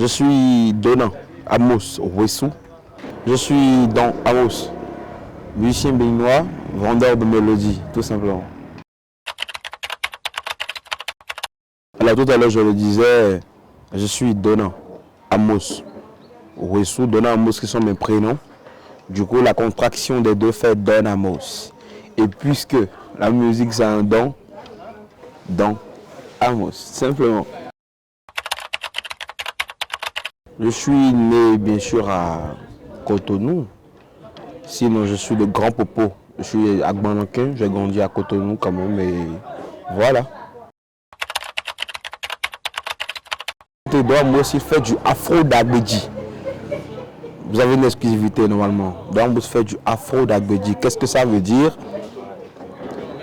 Je suis Dona Amos Ouessou. Je suis dans Amos, musicien béninois, vendeur de mélodies, tout simplement. Alors tout à l'heure je le disais, je suis Dona Amos Ouessou, Dona Amos qui sont mes prénoms. Du coup la contraction des deux fait Don Amos. Et puisque la musique c'est un don, dans Amos, simplement. Je suis né bien sûr à Cotonou, sinon je suis le grand popo. Je suis Agbanankin, j'ai grandi à Cotonou quand même, mais voilà. Moi aussi fait du afro d'Agbedi. Vous avez une exclusivité normalement. Moi fait du afro d'Agbedi. Qu'est-ce que ça veut dire?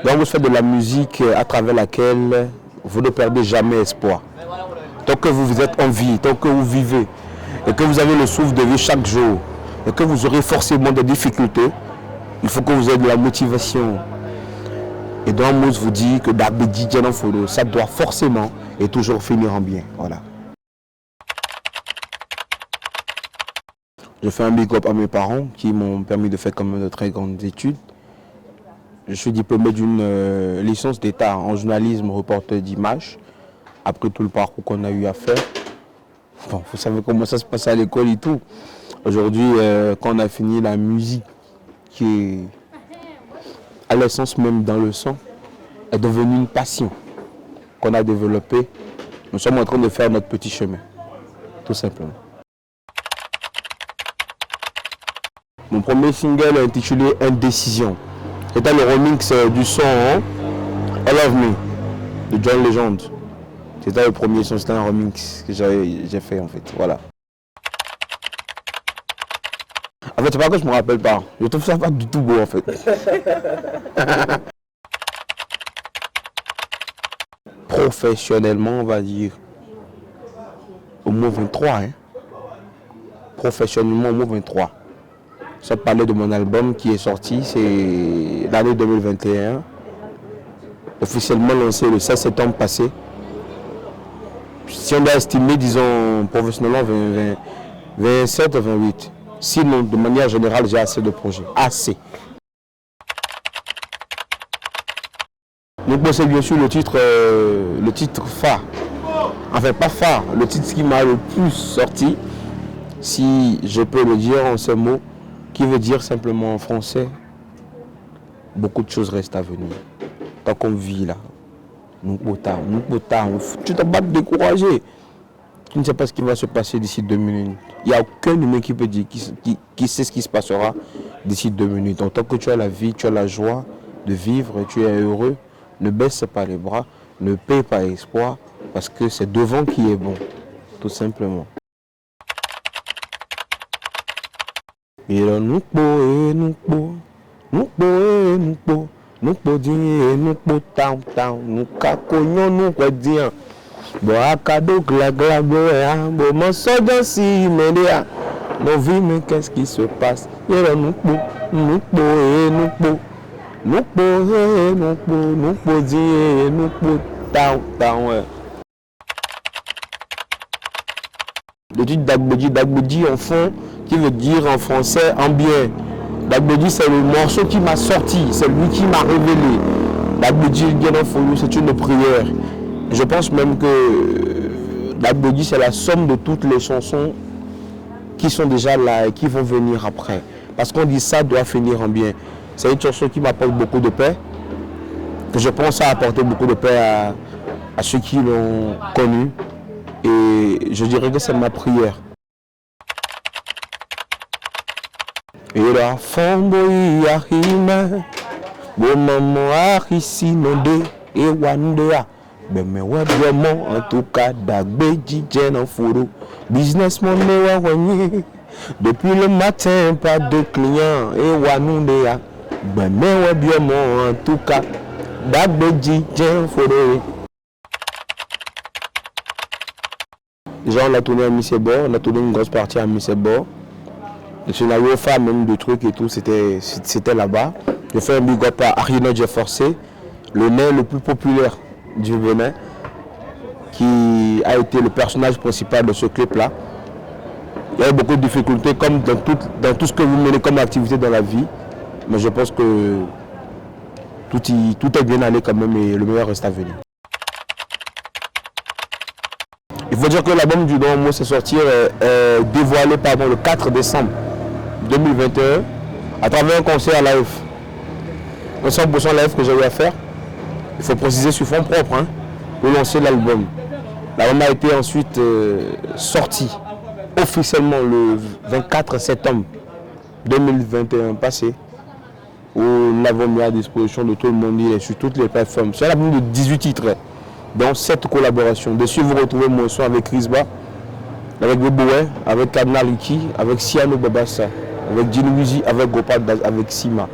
Moi fait de la musique à travers laquelle vous ne perdez jamais espoir. Tant que vous êtes en vie, tant que vous vivez, et que vous avez le souffle de vie chaque jour, et que vous aurez forcément des difficultés, il faut que vous ayez de la motivation. Et donc Mousse vous dit que d'Agbedi Djananfolo, ça doit forcément et toujours finir en bien. Voilà. Je fais un big up à mes parents qui m'ont permis de faire quand même de très grandes études. Je suis diplômé d'une licence d'État en journalisme, reporter d'images. Après tout le parcours qu'on a eu à faire. Bon, vous savez comment ça se passe à l'école et tout. Aujourd'hui, quand on a fini la musique, qui est à l'essence même dans le sang, est devenue une passion qu'on a développée. Nous sommes en train de faire notre petit chemin, tout simplement. Mon premier single est intitulé Indécision. C'était le remix du son All of Me de John Legend. C'était le premier son, c'était un remix que j'ai fait en fait. Voilà. En fait, c'est pas que je me rappelle pas. Je trouve ça pas du tout beau en fait. Professionnellement, on va dire au mot 23. Hein. Professionnellement, au mot 23. Ça parlait de mon album qui est sorti, c'est l'année 2021. Officiellement lancé le 16 septembre passé. Si on doit estimer, disons, professionnellement, 27 ou 28. Sinon, de manière générale, j'ai assez de projets. Assez. Donc, c'est bien sûr le titre phare. Enfin, pas phare, le titre qui m'a le plus sorti, si je peux le dire en ces mots, qui veut dire simplement en français, beaucoup de choses restent à venir. Tant qu'on vit là, nous tu t'as pas découragé. Tu ne sais pas ce qui va se passer d'ici 2 minutes. Il n'y a aucun humain qui peut dire, qui sait ce qui se passera d'ici 2 minutes. Donc tant que tu as la vie, tu as la joie de vivre, tu es heureux, ne baisse pas les bras, ne paie pas espoir, parce que c'est devant qui est bon, tout simplement. Et là, nous bon, à cadeau, bon, mon soldat, si, mais nos vies, mais qu'est-ce qui se passe? Et là, nous le titre Dagbedi en fond, qui veut dire en français en bien. Dagbedi, c'est le morceau qui m'a sorti, c'est lui qui m'a révélé. Dagbedi Djananfolo, c'est une prière. Je pense même que Dagbedi, c'est la somme de toutes les chansons qui sont déjà là et qui vont venir après. Parce qu'on dit ça doit finir en bien. C'est une chanson qui m'apporte beaucoup de paix, que je pense à apporter beaucoup de paix à ceux qui l'ont connu. Et je dirais que c'est ma prière. Et la femme ya hime, bon maman a ici nonde et wandea. Ben mais ouais vraiment en tout cas Dagbedi Djananfolo, businessman me wanye. Depuis le matin pas de clients et wanundea. Ben mais ouais vraiment en tout cas Dagbedi Djananfolo. Déjà on a tourné à Missebo, on a tourné une grosse partie à Missebo. Le scénario phare même de trucs et tout, c'était là-bas. J'ai fait un big up à Ariano Forcé, le nain le plus populaire du Bénin, qui a été le personnage principal de ce clip-là. Il y a eu beaucoup de difficultés comme dans tout ce que vous menez comme activité dans la vie. Mais je pense que tout est bien allé quand même et le meilleur reste à venir. Il faut dire que l'album du Don Homo s'est sorti dévoilé le 4 décembre 2021 à travers un concert live. Un 100% live que j'ai eu à faire. Il faut préciser sur fond propre hein, pour lancer l'album. L'album a été ensuite sorti officiellement le 24 septembre 2021 passé, où nous l'avons mis à disposition de tout le monde et sur toutes les plateformes. C'est un album de 18 titres, dont 7 collaborations. Dessus, vous retrouvez mon son avec Risba, avec Beboué, avec Kadna Liki, avec Siano Babassa, avec Djilouzi, avec Gopal, avec Sima.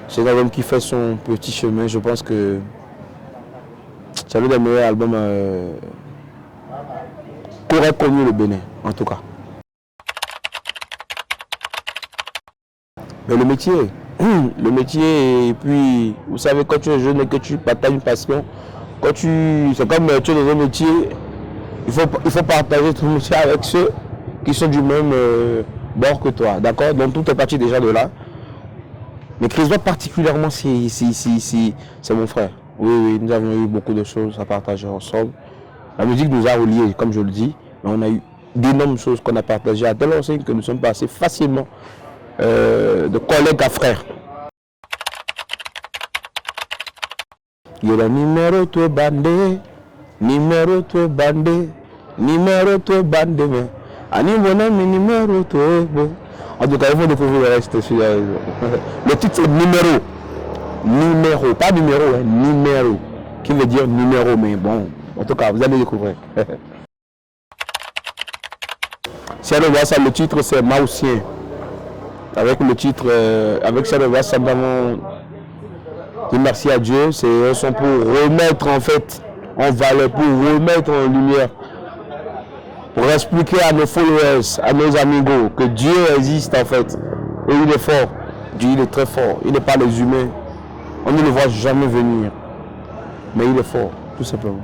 C'est un album qui fait son petit chemin. Je pense que c'est l'un des meilleurs albums qu'aurait connu le Bénin, en tout cas. Mais le métier, et puis, vous savez, quand tu es jeune et que tu partages une passion, c'est comme tu es dans un métier, il faut partager ton métier avec ceux qui sont du même bord que toi, d'accord? Donc tout est parti déjà de là. Mais Christophe particulièrement, c'est mon frère. Oui, nous avons eu beaucoup de choses à partager ensemble. La musique nous a reliés, comme je le dis, mais on a eu d'énormes choses qu'on a partagées à telle enseigne que nous sommes passés facilement de collègues à frères. Il y a le numéro toi bandé, numéro toi bandé, numéro toi bandé, mais ani bonhomme numéro toi bon. En tout cas, il faut découvrir le reste. Le titre c'est numéro, pas numéro, hein, numéro, qui veut dire numéro, mais bon, en tout cas, vous allez découvrir. Si on voit ça, le titre c'est Maousien. Avec le titre, avec ça, on voit ça, merci à Dieu, c'est un son pour remettre en fait en valeur, pour remettre en lumière, pour expliquer à nos followers, à nos amigos que Dieu existe en fait. Et il est fort. Dieu il est très fort. Il n'est pas les humains. On ne le voit jamais venir. Mais il est fort, tout simplement.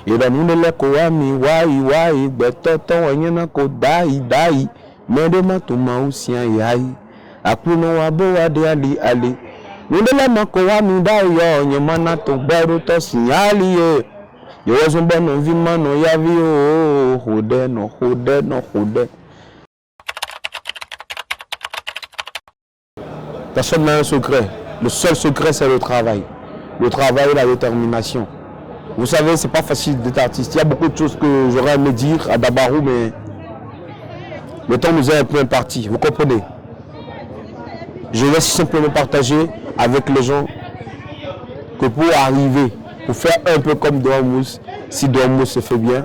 Et dans nous les koami wai betoto wanyana ko dai mais de matuma usien yai akuno wabo wade ali nous de la koami dai yo nyamana to beru to signali yo wazumba no vima no yavi o hode no. Personne n'a un secret. Le seul secret c'est le travail. Le travail et la détermination. Vous savez, c'est pas facile d'être artiste. Il y a beaucoup de choses que j'aurais aimé dire à Dabarou, mais le temps nous est un peu imparti. Vous comprenez? Je laisse simplement partager avec les gens que pour arriver, pour faire un peu comme Dormous, si Dormous se fait bien,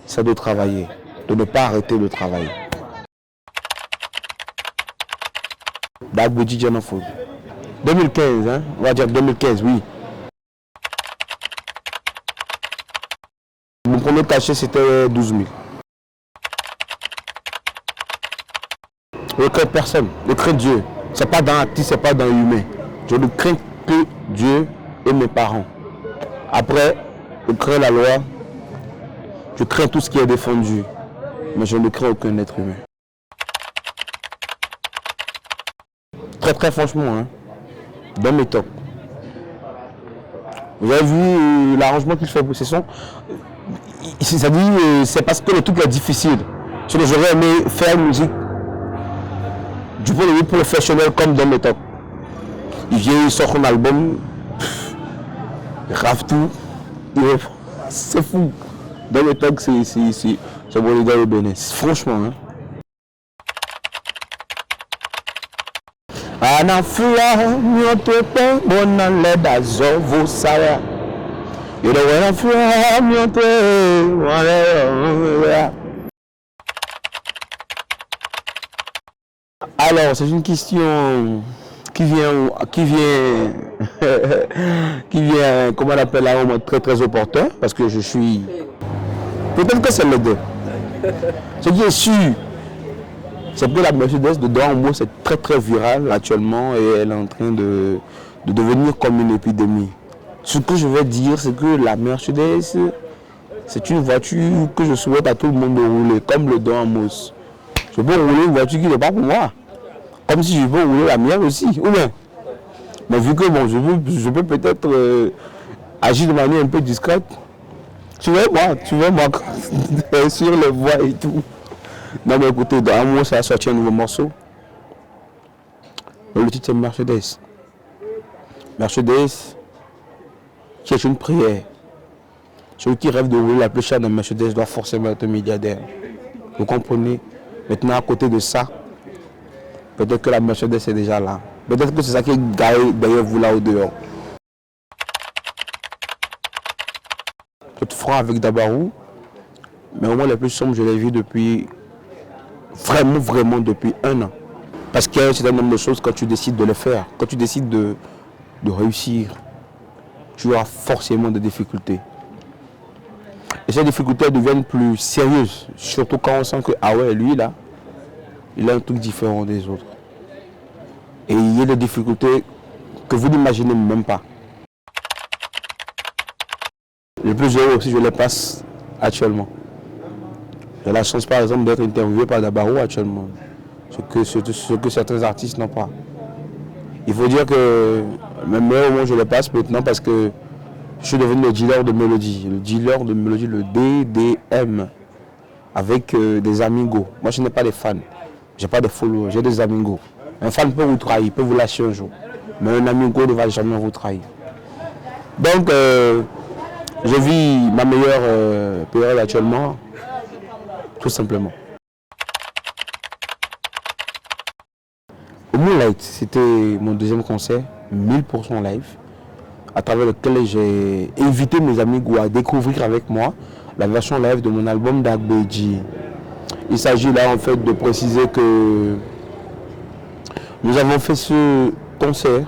c'est de travailler, de ne pas arrêter de travailler. Bagboudi Djanafou. 2015, hein? On va dire 2015, oui. Mon premier cachet c'était 12 000. Je ne crains personne, je crains Dieu. Ce n'est pas dans l'artiste, ce n'est pas dans l'humain. Je ne crains que Dieu et mes parents. Après, je crains la loi, je crains tout ce qui est défendu, mais je ne crains aucun être humain. Très franchement, hein, dans mes tops. Vous avez vu l'arrangement qu'il fait pour ces sons? Ça dit, c'est parce que le truc est difficile. J'aurais aimé faire une musique du point de vue professionnel comme dans mes tops. Il vient, il sort un album, il rave tout, c'est fou. Dans mes tops, c'est bon idée au Bénin. Franchement, hein. Anafua miotope bona leda zovo sara. Yodo anafua miotope wala. Alors, c'est une question qui vient, comment on appelle là, au moment très opportun, parce que je suis. Peut-être que c'est les deux. Ce qui est sûr, c'est que la Mercedes de Don Homo c'est très viral actuellement et elle est en train de devenir comme une épidémie. Ce que je vais dire, c'est que la Mercedes C'est une voiture que je souhaite à tout le monde de rouler, comme le Don Amos. Je peux rouler une voiture qui n'est pas pour moi. Comme si je peux rouler la mienne aussi. Ou bien. Mais vu que bon, je peux peut-être agir de manière un peu discrète. Tu vois moi, sur les voies et tout. Non mais écoutez, dans un mois, ça a sorti un nouveau morceau. Le titre c'est Mercedes. Mercedes, qui est une prière. Celui qui rêve de rouler la plus chère de Mercedes doit forcément être milliardaire. Vous comprenez? Maintenant, à côté de ça, peut-être que la Mercedes est déjà là. Peut-être que c'est ça qui est garé derrière vous là au dehors. Je te ferai avec Dabarou, mais au moins les plus sombres, je l'ai vu depuis vraiment depuis 1 an. Parce qu'il y a un certain nombre de choses quand tu décides de le faire, quand tu décides de réussir, tu auras forcément des difficultés. Et ces difficultés deviennent plus sérieuses, surtout quand on sent que, ah ouais, lui là, il a un truc différent des autres. Et il y a des difficultés que vous n'imaginez même pas. Le plus heureux aussi, je les passe actuellement. J'ai la chance par exemple d'être interviewé par Dabarou actuellement. Ce que certains artistes n'ont pas. Il faut dire que même au moment où je les passe maintenant parce que je suis devenu le dealer de mélodie. Le dealer de mélodie, le DDM. Avec des amigos. Moi je n'ai pas de fans. J'ai pas de followers, j'ai des amigos. Un fan peut vous trahir, peut vous lâcher un jour. Mais un amigo ne va jamais vous trahir. Donc je vis ma meilleure période actuellement. Tout simplement. Au Moonlight, c'était mon deuxième concert, 1000% live, à travers lequel j'ai invité mes amis à découvrir avec moi la version live de mon album d'Agbeji. Il s'agit là en fait de préciser que nous avons fait ce concert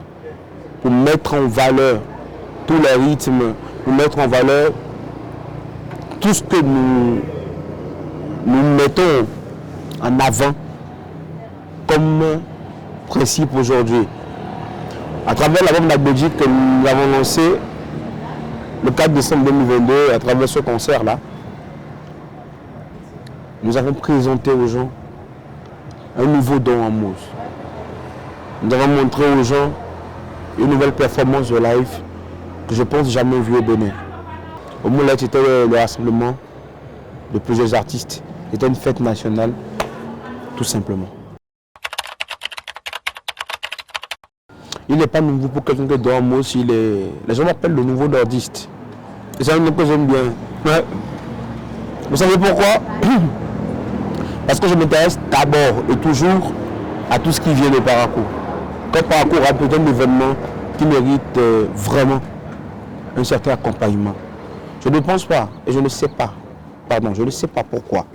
pour mettre en valeur tous les rythmes, pour mettre en valeur tout ce que nous mettons en avant comme principe aujourd'hui. À travers l'album d'Agbeji que nous avons lancé le 4 décembre 2022, à travers ce concert-là, nous avons présenté aux gens un nouveau Don Amos. Nous avons montré aux gens une nouvelle performance de live que je pense jamais vue au Bénin. Au Moulette, c'était le rassemblement de plusieurs artistes. C'était une fête nationale, tout simplement. Il n'est pas nouveau pour quelqu'un que Don Amos, les gens m'appellent le nouveau nordiste. Et c'est un nom que j'aime bien. Ouais. Vous savez pourquoi? Parce que je m'intéresse d'abord et toujours à tout ce qui vient de Parakou. Quand Parakou rapporte un événement qui mérite vraiment un certain accompagnement. Je ne pense pas, et je ne sais pas, je ne sais pas pourquoi.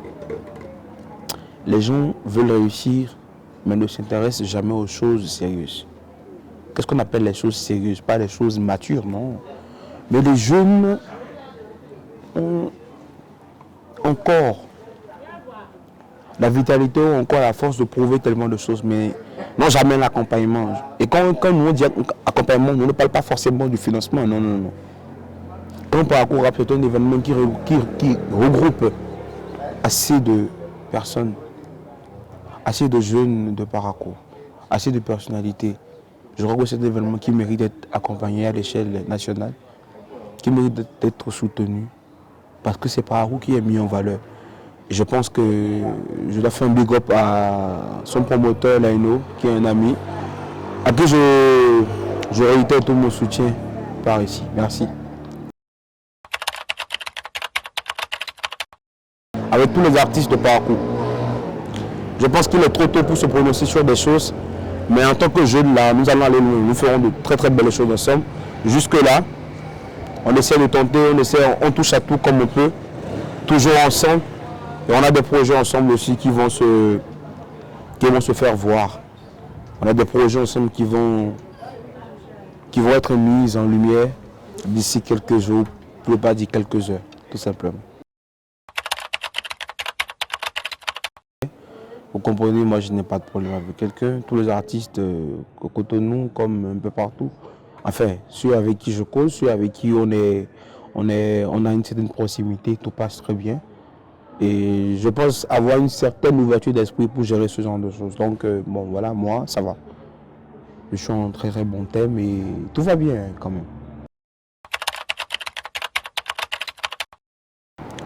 Les gens veulent réussir, mais ne s'intéressent jamais aux choses sérieuses. Qu'est-ce qu'on appelle les choses sérieuses? Pas les choses matures, non. Mais les jeunes ont encore la vitalité, ont encore la force de prouver tellement de choses, mais n'ont jamais l'accompagnement. Et quand nous on dit accompagnement, on ne parle pas forcément du financement, non. Quand Parakou Rap, c'est un événement qui regroupe assez de personnes, assez de jeunes de Parakou, assez de personnalités. Je crois que c'est un événement qui mérite d'être accompagné à l'échelle nationale, qui mérite d'être soutenu, parce que c'est Parakou qui est mis en valeur. Et je pense que je dois faire un big up à son promoteur, Laino, qui est un ami, à qui je réitère tout mon soutien par ici. Merci. Avec tous les artistes de Parakou. Je pense qu'il est trop tôt pour se prononcer sur des choses, mais en tant que jeunes, là, nous allons aller loin. Nous ferons de très très belles choses ensemble. Jusque-là, on essaie de tenter, on touche à tout comme on peut, toujours ensemble. Et on a des projets ensemble aussi qui vont se faire voir. On a des projets ensemble qui vont être mis en lumière d'ici quelques jours, pour ne pas dire quelques heures, tout simplement. Vous comprenez, moi je n'ai pas de problème avec quelqu'un. Tous les artistes au Cotonou, comme un peu partout, enfin, ceux avec qui je cause, ceux avec qui on on a une certaine proximité, tout passe très bien. Et je pense avoir une certaine ouverture d'esprit pour gérer ce genre de choses. Donc, bon, voilà, moi, ça va. Je suis en très très bon thème et tout va bien quand même.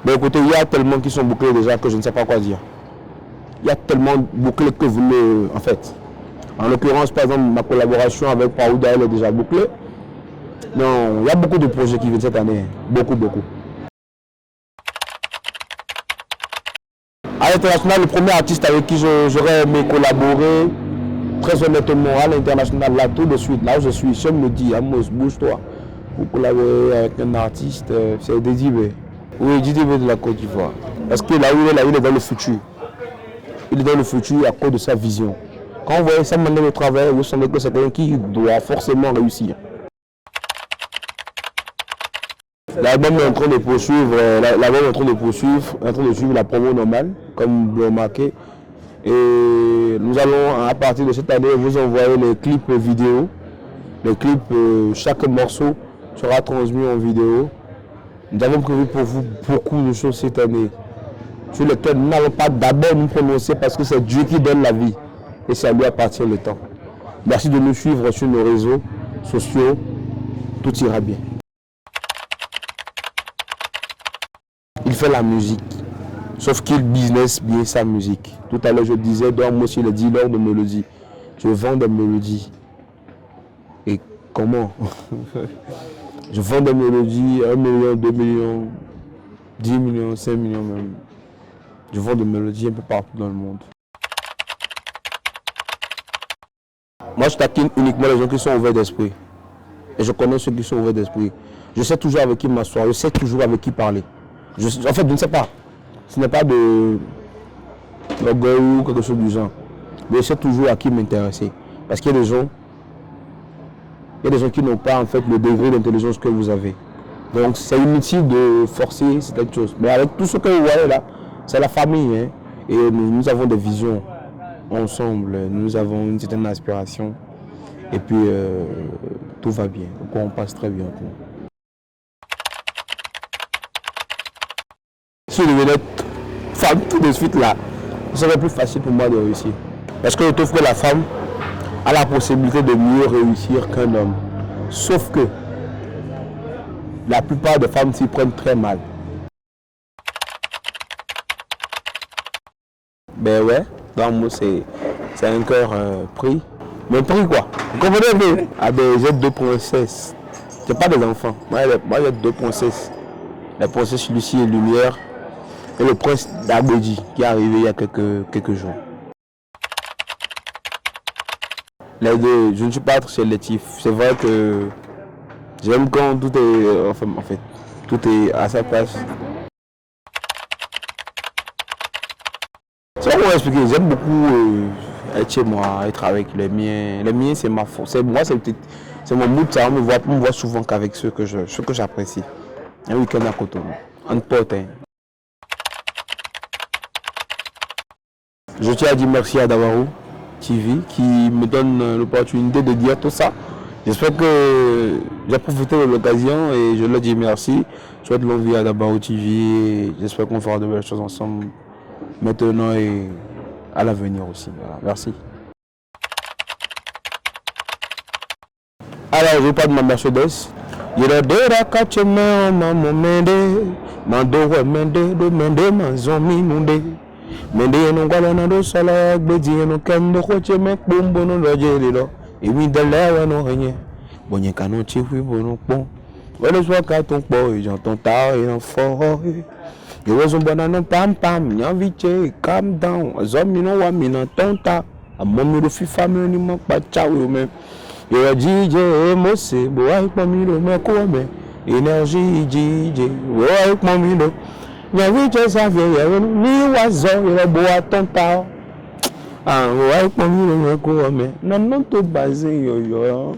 Mais écoutez, il y a tellement qui sont bouclés déjà que je ne sais pas quoi dire. Il y a tellement bouclés que vous ne... En fait, en l'occurrence, par exemple, ma collaboration avec Paouda, elle est déjà bouclée. Non, il y a beaucoup de projets qui viennent cette année. Beaucoup, beaucoup. À l'international, le premier artiste avec qui j'aurais aimé collaborer, très honnêtement, à l'international, là, tout de suite, là où je suis, je me dis, Amos, bouge-toi. Pour collaborer avec un artiste, c'est Dédibé. Oui, Dédibé de la Côte d'Ivoire. Parce que là où il est, il est dans le futur. Il est dans le futur à cause de sa vision. Quand vous voyez sa manière de travailler, vous savez que c'est quelqu'un qui doit forcément réussir. L'album est en train de poursuivre, en train de suivre la promo normale, comme vous le remarquez. Et nous allons, à partir de cette année, vous envoyer les clips vidéo. Les clips, chaque morceau sera transmis en vidéo. Nous avons prévu pour vous beaucoup de choses cette année, sur lesquelles nous n'allons pas d'abord nous prononcer parce que c'est Dieu qui donne la vie. Et ça lui appartient le temps. Merci de nous suivre sur nos réseaux sociaux. Tout ira bien. Il fait la musique, sauf qu'il business bien sa musique. Tout à l'heure, je disais, donc moi aussi, le dealer de mélodies. Je vends des mélodies. Et comment? Je vends des mélodies, 1 million, 2 millions, 10 millions, 5 millions même. Je vends des mélodies un peu partout dans le monde. Moi, je taquine uniquement les gens qui sont ouverts d'esprit. Et je connais ceux qui sont ouverts d'esprit. Je sais toujours avec qui m'asseoir, je sais toujours avec qui parler. En fait, je ne sais pas. Ce n'est pas de l'orgueil ou quelque chose du genre. Mais je sais toujours à qui m'intéresser. Parce qu'il y a des gens, qui n'ont pas en fait le degré d'intelligence que vous avez. Donc c'est inutile de forcer certaines choses. Mais avec tout ce que vous voyez là, c'est la famille. Hein? Et nous avons des visions ensemble. Nous avons une certaine aspiration. Et puis tout va bien. Donc on passe très bien. Si je devenais femme tout de suite là, ce serait plus facile pour moi de réussir. Parce que je trouve que la femme a la possibilité de mieux réussir qu'un homme. Sauf que la plupart des femmes s'y prennent très mal. Ben ouais, dans moi c'est un cœur pris. Mais pris quoi? Vous comprenez? Ah ben j'ai 2 princesses. J'ai pas des enfants. Moi j'ai 2 princesses. La princesse Lucie et Lumière. Et le prince d'Abedi qui est arrivé il y a quelques jours. Les deux, je ne suis pas très sélectif. C'est vrai que j'aime quand tout est, en fait, tout est à sa place. C'est comment expliquer. J'aime beaucoup être chez moi, être avec les miens. Les miens, c'est ma force. Moi, c'est mon mood. Ça, on me voit souvent qu'avec ceux que j'apprécie. Un week-end à Cotonou, un pote. Hein. Je tiens à dire merci à Dabarou TV qui me donne l'opportunité de dire tout ça. J'espère que j'ai profité de l'occasion et je leur dis merci. Je souhaite longue vie à Dabarou TV. J'espère qu'on fera de belles choses ensemble maintenant et à l'avenir aussi. Voilà, merci. Alors, je parle de ma Mercedes. Mende no ngala na do sala gbedi no kendo khoche mek bombo no lojeli lo imi dele no renye bonye kanu chi wi bono pon wele so ka ton po ijan ton ta e fo e wo so bona no pam pam nya viche calm down zomi no wa mi na ton ta amomi do fifa mi ni mo pa chawo me yo jije mo se bo ai po mi do me ko me energy jije wo ai po mi do Yàrá savait ni oiseau il beau attentat. Ah ouais pour lui le mais non non tout basé yo yo.